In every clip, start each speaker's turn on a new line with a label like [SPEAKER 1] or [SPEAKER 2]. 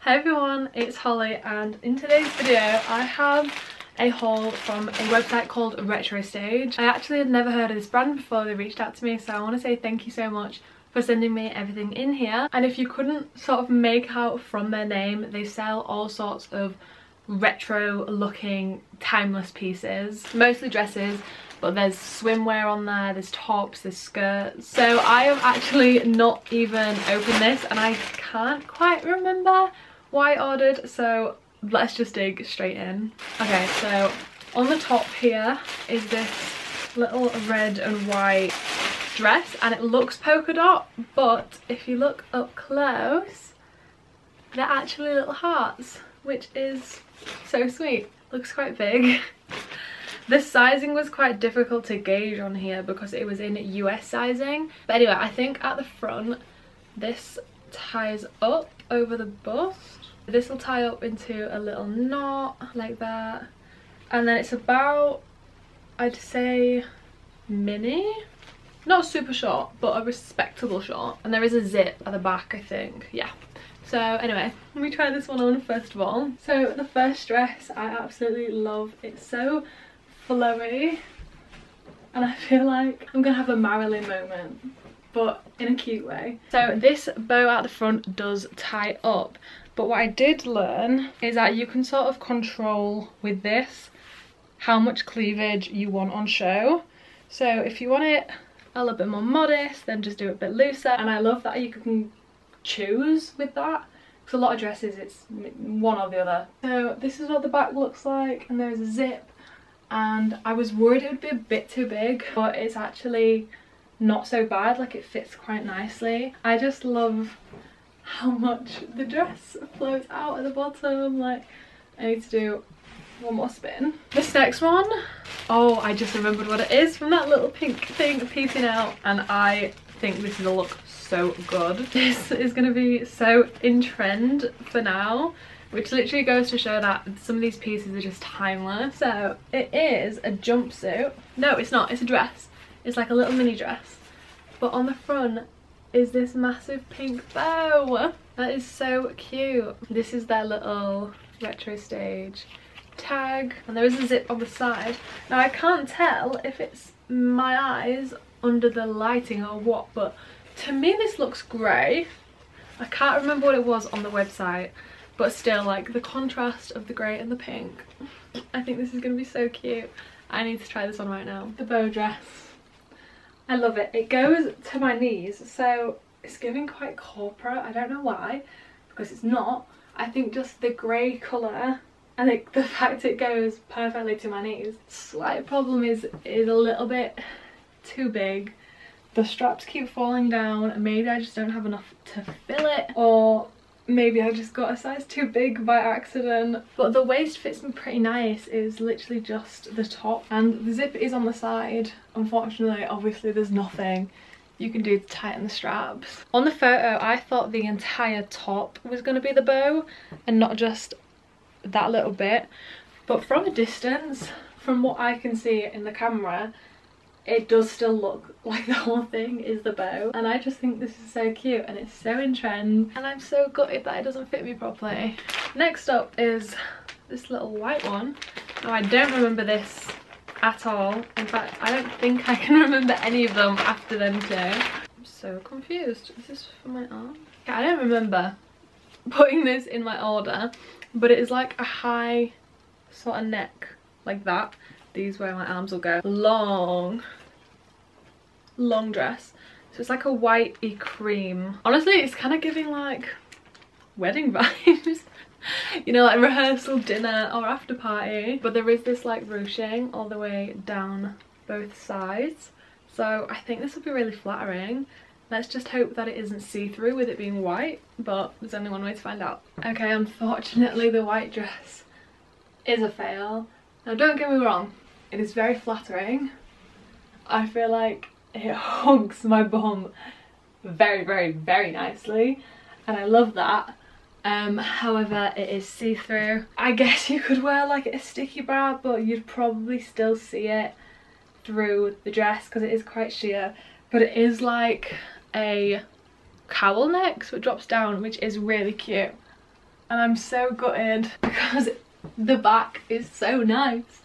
[SPEAKER 1] Hey everyone, it's Holly, and in today's video I have a haul from a website called Retro Stage. I actually had never heard of this brand before they reached out to me, so I want to say thank you so much for sending me everything in here. And if you couldn't sort of make out from their name, they sell all sorts of retro looking timeless pieces, mostly dresses, but there's swimwear on there, there's tops, there's skirts. So I have actually not even opened this and I can't quite remember what I ordered, so let's just dig straight in. Okay, so on the top here is this little red and white dress, and it looks polka dot, but if you look up close, they're actually little hearts, which is so sweet. Looks quite big. The sizing was quite difficult to gauge on here because it was in US sizing. But anyway, I think at the front this ties up over the bust. This will tie up into a little knot like that. And then it's about, I'd say, mini. Not super short, but a respectable short. And there is a zip at the back, I think. Yeah. So anyway, let me try this one on first of all. So the first dress I absolutely love. It's so flowy and I feel like I'm gonna have a Marilyn moment, but in a cute way. So this bow at the front does tie up, but what I did learn is that you can sort of control with this how much cleavage you want on show. So if you want it a little bit more modest, then just do it a bit looser. And I love that you can choose with that, because a lot of dresses it's one or the other. So this is what the back looks like, and there's a zip, and I was worried it would be a bit too big, but it's actually not so bad. Like, it fits quite nicely. I just love how much the dress floats out at the bottom. Like, I need to do one more spin. This next one, oh, I just remembered what it is from that little pink thing peeping out, and I think this is a look so good. This is going to be so in trend for now, which literally goes to show that some of these pieces are just timeless. So it is a jumpsuit. No, it's not, it's a dress. It's like a little mini dress, but on the front is this massive pink bow. That is so cute. This is their little Retro Stage tag, and there is a zip on the side. Now I can't tell if it's my eyes under the lighting or what, but to me this looks grey. I can't remember what it was on the website, but still, like, the contrast of the grey and the pink, I think this is going to be so cute. I need to try this on right now. The bow dress, I love it. It goes to my knees, so it's giving quite corporate. I don't know why, because it's not. I think just the grey colour and the fact it goes perfectly to my knees. Slight problem is a little bit too big. The straps keep falling down, and maybe I just don't have enough to fill it, or maybe I just got a size too big by accident. But the waist fits me pretty nice. It's literally just the top, and the zip is on the side. Unfortunately, obviously there's nothing you can do to tighten the straps. On the photo I thought the entire top was going to be the bow and not just that little bit, but from a distance, from what I can see in the camera, it does still look like the whole thing is the bow. And I just think this is so cute, and it's so in trend, and I'm so gutted that it doesn't fit me properly. Next up is this little white one. Now I don't remember this at all. In fact, I don't think I can remember any of them after them two. I'm so confused. Is this for my arm? Yeah, I don't remember putting this in my order, but it is like a high sort of neck like that. These where my arms will go. Long dress. So it's like a whitey cream. Honestly, it's kind of giving like wedding vibes. You know, like rehearsal dinner or after party. But there is this like ruching all the way down both sides. So I think this will be really flattering. Let's just hope that it isn't see-through with it being white, but there's only one way to find out. Okay, unfortunately the white dress is a fail. Now don't get me wrong, it is very flattering. I feel like it hugs my bum very, very, very nicely, and I love that. However, it is see-through. I guess you could wear like a sticky bra, but you'd probably still see it through the dress because it is quite sheer. But it is like a cowl neck, so it drops down, which is really cute. and I'm so gutted because the back is so nice.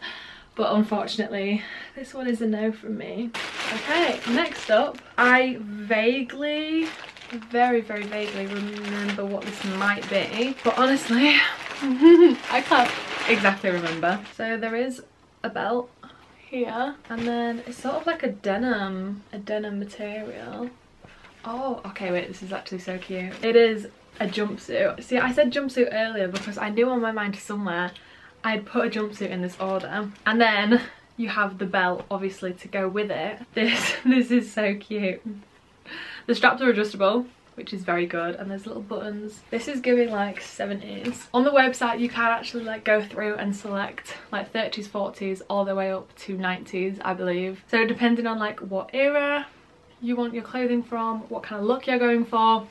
[SPEAKER 1] But unfortunately, this one is a no from me. Okay, next up, I vaguely, very vaguely remember what this might be. But honestly, I can't exactly remember. So there is a belt here, and then it's sort of like a denim material. Oh, okay, wait, this is actually so cute. It is a jumpsuit. See, I said jumpsuit earlier because I knew on my mind somewhere I'd put a jumpsuit in this order, and then you have the belt obviously to go with it. This is so cute. The straps are adjustable, which is very good, and there's little buttons. This is giving like 70s. On the website you can actually like go through and select like 30s, 40s, all the way up to 90s, I believe. So depending on like what era you want your clothing from, what kind of look you're going for,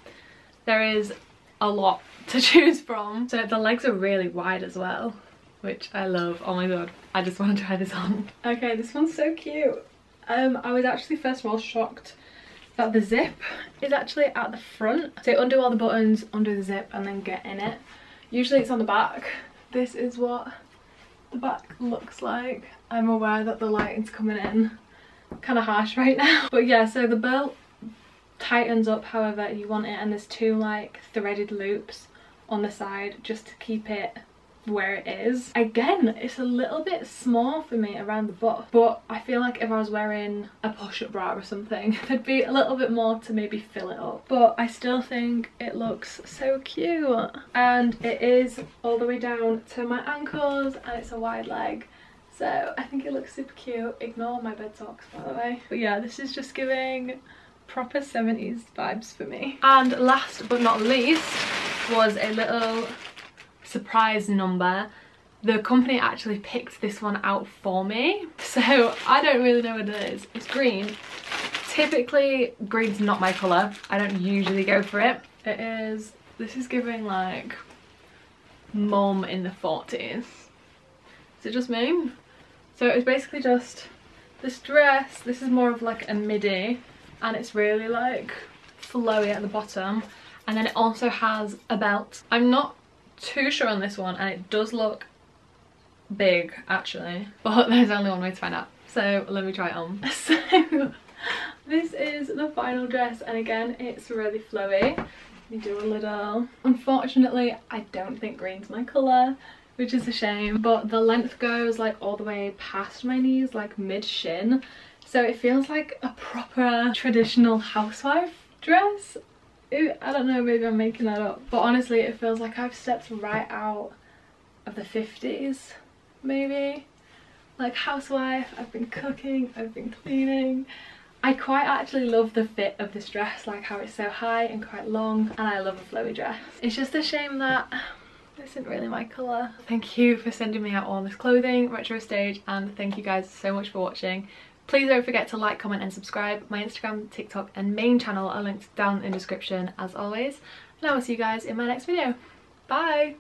[SPEAKER 1] there is a lot to choose from. So the legs are really wide as well, which I love. Oh my god, I just want to try this on. Okay, this one's so cute. I was actually first of all shocked that the zip is actually at the front. So undo all the buttons, undo the zip, and then get in it. Usually it's on the back. This is what the back looks like. I'm aware that the lighting's coming in kind of harsh right now. But yeah, so the belt tightens up however you want it, and there's two like threaded loops on the side just to keep it where it is. Again, it's a little bit small for me around the butt, but I feel like if I was wearing a push-up bra or something, there'd be a little bit more to maybe fill it up. But I still think it looks so cute, and it is all the way down to my ankles, and it's a wide leg, so I think it looks super cute. Ignore my bed socks, by the way. But yeah, this is just giving proper 70s vibes for me. And last but not least was a little surprise number. The company actually picked this one out for me, so I don't really know what it is. It's green. Typically green's not my colour, I don't usually go for it. This is giving like mum in the 40s. Is it just me? So it's basically just this dress. This is more of like a midi, and it's really like flowy at the bottom, and then it also has a belt. I'm not too sure on this one, and it does look big actually, but there's only one way to find out, so let me try it on. So this is the final dress, and again it's really flowy. Let me do a little. Unfortunately I don't think green's my colour, which is a shame, but the length goes like all the way past my knees, like mid shin, so it feels like a proper traditional housewife dress. I don't know, maybe I'm making that up, but honestly it feels like I've stepped right out of the 50s, maybe. Like housewife, I've been cooking, I've been cleaning. I quite actually love the fit of this dress, like how it's so high and quite long, and I love a flowy dress. It's just a shame that this isn't really my colour. Thank you for sending me out all this clothing, Retro Stage, and thank you guys so much for watching. Please don't forget to like, comment and subscribe. My Instagram, TikTok and main channel are linked down in the description as always. And I will see you guys in my next video. Bye!